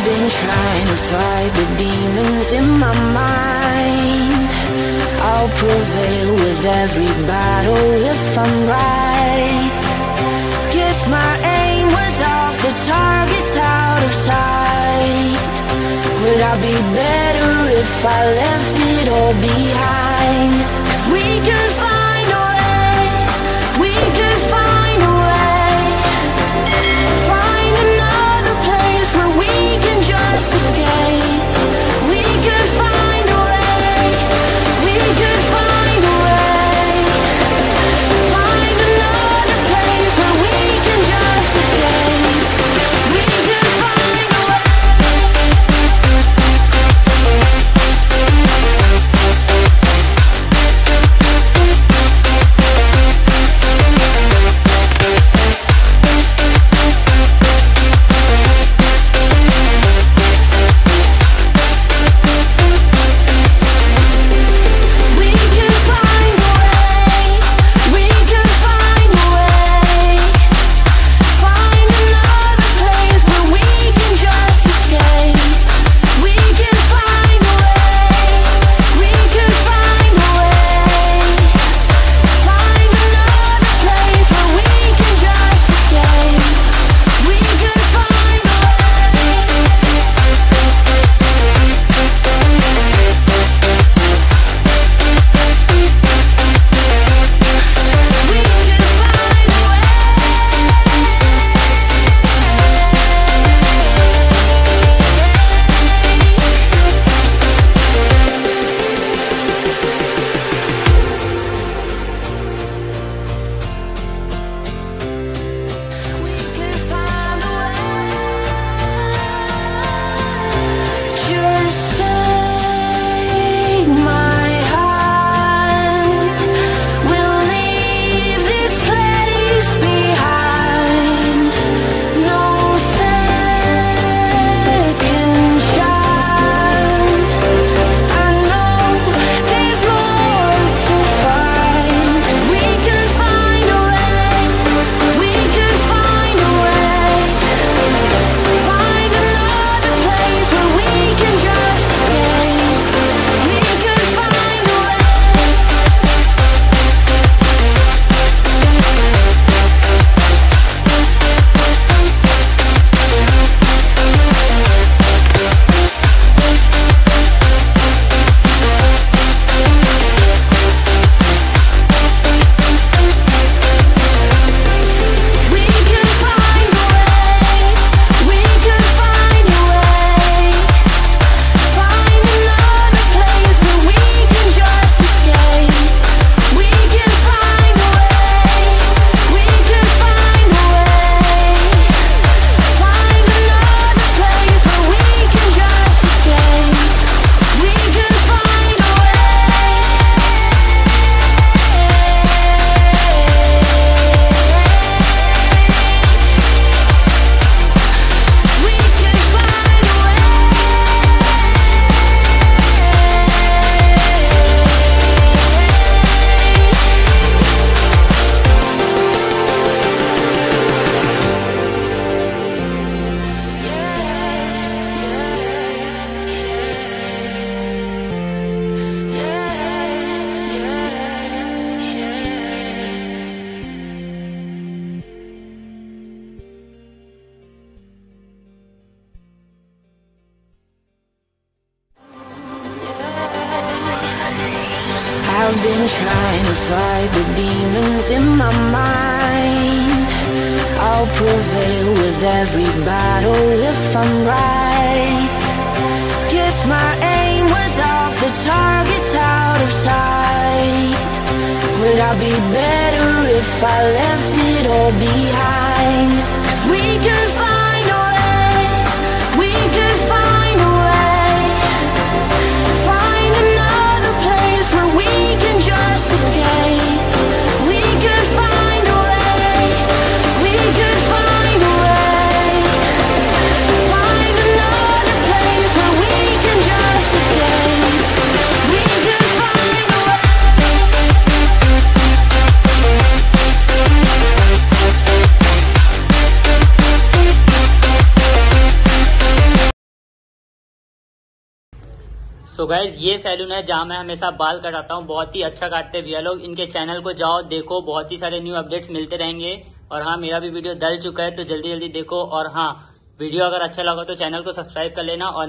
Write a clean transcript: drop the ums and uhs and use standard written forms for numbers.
I've been trying to fight the demons in my mind. I'll prevail with every battle if I'm right. Guess my aim was off, the target's out of sight. Would I be better if I left it all behind? 'Cause we could find a way, we could find a way. Find another place where we can just escape. We could find a way, we could find a way. Find another place where we can just escape. We could find a way. I've been trying to fight the demons in my mind. I'll prevail with every battle if I'm right. Guess my aim was off, the target's out of sight. Would I be better if I left it all behind? 'Cause we could find a way, we could find a way. Find another place where we can just escape. We could find a way, we could find a way. Find another place where we can just escape. We could find a way. So guys ये सैलून है जहाँ मैं हमेशा बाल कटाता हूँ। बहुत ही अच्छा काटते हैं भैया लोग। इनके चैनल को जाओ देखो, बहुत ही सारे न्यू अपडेट्स मिलते रहेंगे। और हाँ, मेरा भी वीडियो डल चुका है तो जल्दी जल्दी देखो। और हाँ, वीडियो अगर अच्छा लगा तो चैनल को सब्सक्राइब कर लेना और